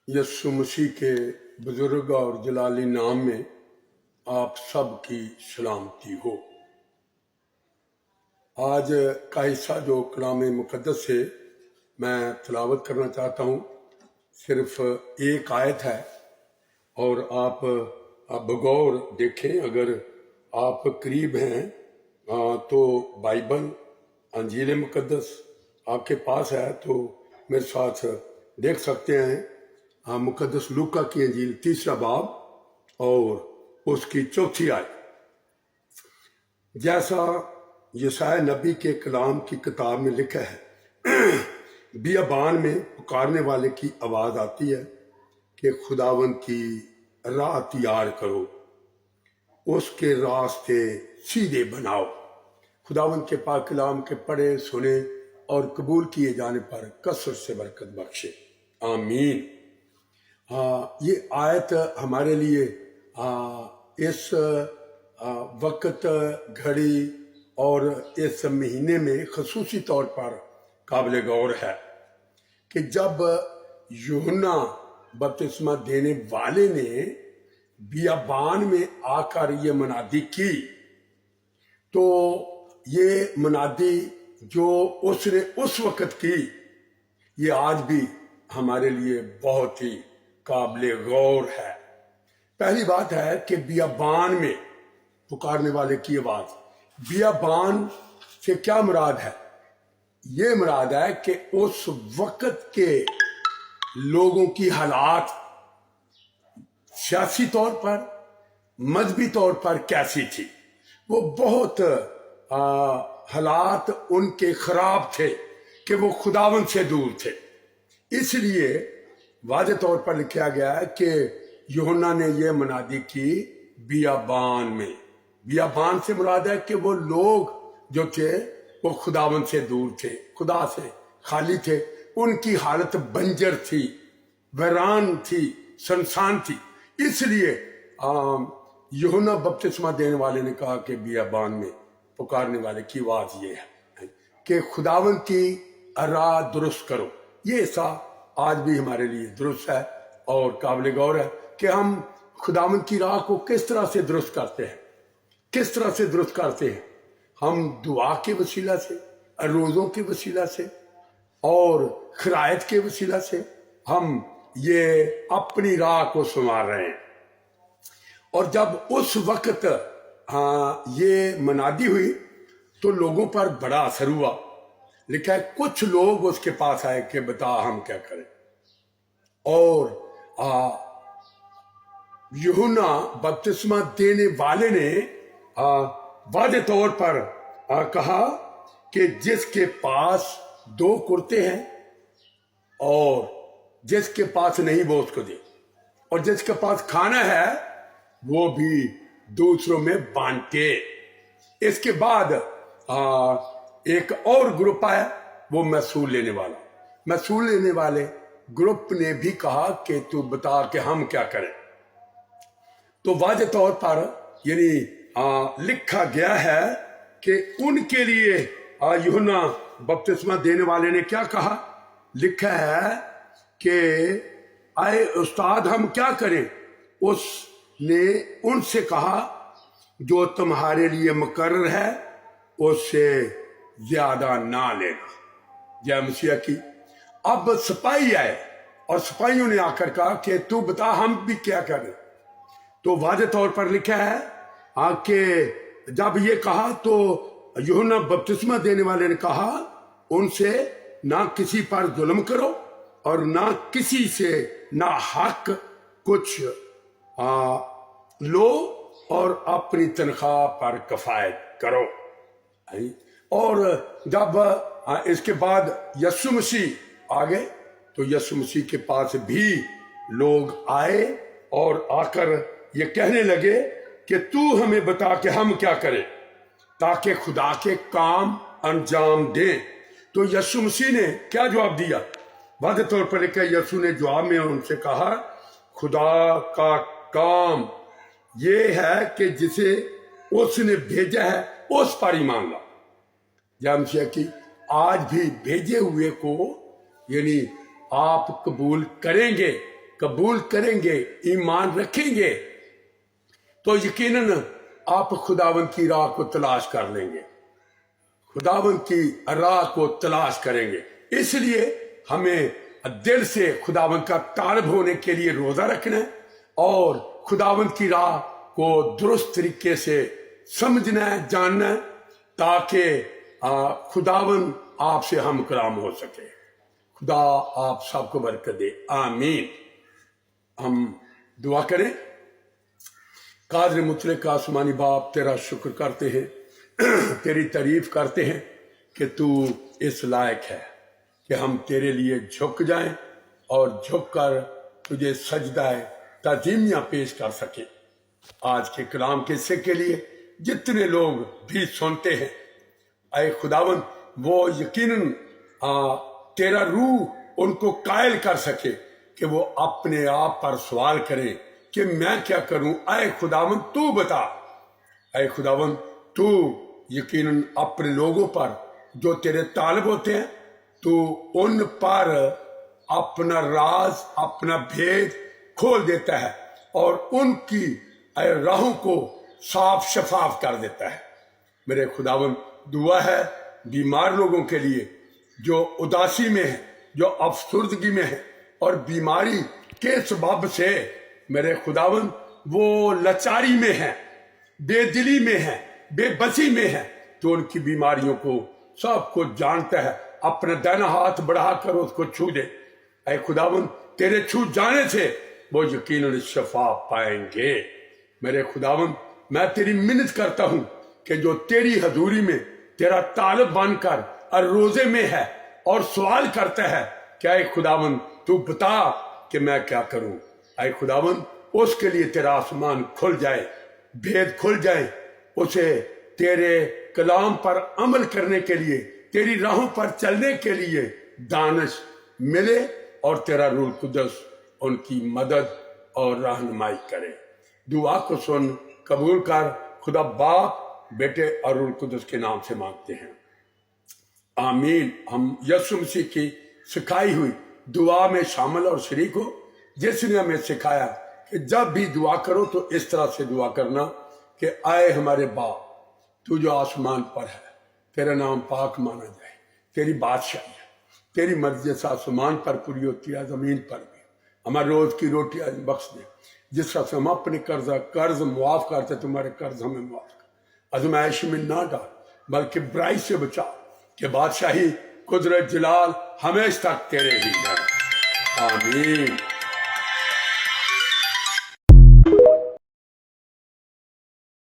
यस्सु मसीह के बुजुर्ग और जलाली नाम में आप सब की सलामती हो। आज का हिस्सा जो कलाम मुक़द्दस से मैं तिलावत करना चाहता हूँ, सिर्फ एक आयत है और आप बगौर देखें। अगर आप करीब हैं तो बाइबल अंजील मुक़द्दस आपके पास है तो मेरे साथ देख सकते हैं। मुक़द्दस लूका की अंजील 3 बाब और उसकी 4 आयत। जैसा यशायाह नबी के कलाम की किताब में लिखा है, बियाबान में पुकारने वाले की आवाज़ आती है कि खुदावंद की राह तैयार करो, उसके रास्ते सीधे बनाओ। खुदावंद के पाक कलाम के पढ़े सुने और कबूल किए जाने पर कसरत से बरकत बख्शे, आमीन। ये आयत हमारे लिए इस वक्त घड़ी और इस महीने में खसूसी तौर पर काबिल गौर है कि जब यूहन्ना बपतिस्मा देने वाले ने बियाबान में आकर ये मनादी की, तो ये मनादी जो उसने उस वक्त की, ये आज भी हमारे लिए बहुत ही काबिल गौर है। पहली बात है कि बियाबान में पुकारने वाले की आवाज। बियाबान से क्या मुराद है? ये मुराद है कि उस वक्त के लोगों की हालात सियासी तौर पर, मजहबी तौर पर कैसी थी। वो बहुत हालात उनके खराब थे कि वो खुदावंद से दूर थे। इसलिए वाज़े तौर पर लिखा गया है कि यूहन्ना ने यह मनादी की बियाबान में। बियाबान से मुराद है कि वो लोग जो थे वो खुदावंद से दूर थे, खुदा से खाली थे। उनकी हालत बंजर थी, वीरान थी, सुनसान थी। इसलिए यूहन्ना बपतिस्मा देने वाले ने कहा कि बियाबान में पुकारने वाले की आवाज ये है कि खुदावंद की राह दुरुस्त करो। ये ऐसा आज भी हमारे लिए दुरुस्त है और काबिल गौर है कि हम खुदावंद की राह को किस तरह से दुरुस्त करते हैं। किस तरह से दुरुस्त करते हैं? हम दुआ के वसीला से, रोज़ों के वसीला से और खिरायत के वसीला से हम ये अपनी राह को संवार रहे हैं। और जब उस वक्त ये मनादी हुई तो लोगों पर बड़ा असर हुआ। लिखा है कुछ लोग उसके पास आए कि बता हम क्या करें। और यूहन्ना बपतिस्मा देने वाले ने वाज़े तौर पर कहा कि जिसके पास 2 कुर्ते हैं और जिसके पास नहीं वो उसको दे, और जिसके पास खाना है वो भी दूसरों में बांटे। इसके बाद एक और ग्रुप आया, वो महसूल लेने वाला। महसूल लेने वाले ग्रुप ने भी कहा कि तू बता कि हम क्या करें। तो वाज़े तौर पर यानी लिखा गया है कि उनके लिए यूहन्ना बपतिस्मा देने वाले ने क्या कहा। लिखा है कि आए उस्ताद हम क्या करें। उसने उनसे कहा जो तुम्हारे लिए मुकर्रर है उससे ज्यादा ना लेना। जय मसीह की। अब सिपाही आए और सिपाहियों ने आकर कहा कि तू बता हम भी क्या करें। तो वाज़े तौर पर लिखा है कि जब ये कहा तो यूहन्ना बपतिस्मा देने वाले ने कहा उनसे ना किसी पर जुल्म करो और ना किसी से ना हक कुछ लो और अपनी तनख्वाह पर कफायत करो। और जब इसके बाद यस्सु मसीह आ गए तो यस्सु मसीह के पास भी लोग आए और आकर ये कहने लगे कि तू हमें बता कि हम क्या करें ताकि खुदा के काम अंजाम दें। तो यस्सु मसीह ने क्या जवाब दिया? वाज़े तौर पर लिखा, यस्सु ने जवाब में उनसे कहा खुदा का काम ये है कि जिसे उसने भेजा है उस पर ईमान ला। जय की। आज भी भेजे हुए को यानी आप कबूल करेंगे قبول کریں گے، ایمان رکھیں گے، تو یقیناً آپ خداوند کی راہ کو تلاش کر لیں گے، خداوند کی راہ کو تلاش کریں گے۔ اس لیے ہمیں دل سے خداوند کا طالب ہونے کے لیے روزہ رکھنا ہے اور خداوند کی راہ کو درست طریقے سے سمجھنا ہے، جاننا ہے، تاکہ خداوند آپ سے ہم کلام ہو سکے۔ خدا آپ سب کو برکت دے، آمین۔ ہم دعا کریں۔ قادر مطلق آسمانی باپ، تیرا شکر کرتے ہیں، تیری تعریف کرتے ہیں کہ تو اس لائق ہے کہ ہم تیرے لیے جھک جائیں اور جھک کر تجھے سجدہ تعظیمیہ پیش کر سکیں۔ آج کے کلام کے حصے کے لیے جتنے لوگ بھی سنتے ہیں، اے خداوند وہ یقیناً تیرا روح ان کو قائل کر سکے کہ وہ اپنے آپ پر سوال کریں کہ میں کیا کروں۔ اے خداوند تو بتا، اے خداوند تو یقیناً اپنے لوگوں پر جو تیرے طالب ہوتے ہیں تو ان پر اپنا راز، اپنا بھید کھول دیتا ہے اور ان کی راہوں کو صاف شفاف کر دیتا ہے۔ میرے خداوند دعا ہے بیمار لوگوں کے لیے جو اداسی میں ہیں، جو افسردگی میں ہیں اور بیماری کے سبب سے میرے خداوند وہ لاچاری میں ہیں، بے دلی میں ہیں، بے بسی میں ہیں، تو ان کی بیماریوں کو سب کو جانتا ہے۔ اپنا دائنا ہاتھ بڑھا کر اس کو چھو دے۔ اے خداوند تیرے چھو جانے سے وہ یقیناً شفا پائیں گے۔ میرے خداوند میں تیری منت کرتا ہوں کہ جو تیری حضوری میں تیرا طالب بن کر اور روزے میں ہے اور سوال کرتا ہے کہ اے خداوند تو بتا کہ میں کیا کروں، اے خداوند اس کے لیے تیرا آسمان کھل جائے، بھید کھل جائے، اسے تیرے کلام پر عمل کرنے کے لیے، تیری راہوں پر چلنے کے لیے دانش ملے اور تیرا روح القدس ان کی مدد اور رہنمائی کرے۔ دعا کو سن، قبول کر۔ خدا باپ، بیٹے اور روح القدس کے نام سے مانگتے ہیں، آمین۔ ہم یسوع مسیح کی سکھائی ہوئی دعا میں شامل اور شریک ہو، جس نے ہمیں سکھایا کہ جب بھی دعا کرو تو اس طرح سے دعا کرنا کہ اے ہمارے باپ تو جو آسمان پر ہے، تیرا نام پاک مانا جائے، تیری بادشاہی ہے، تیری مرضی سے آسمان پر پوری ہوتی ہے، زمین پر بھی۔ ہمارے روز کی روٹی آج بخش دے، جس طرح سے ہم اپنے قرض معاف کرتے، تمہارے قرض ہمیں معاف کر، آزمائش میں نہ ڈال بلکہ برائی سے بچا، کہ بادشاہی، قدرت، جلال ہمیشہ تک تیرے ہی ہے، آمین۔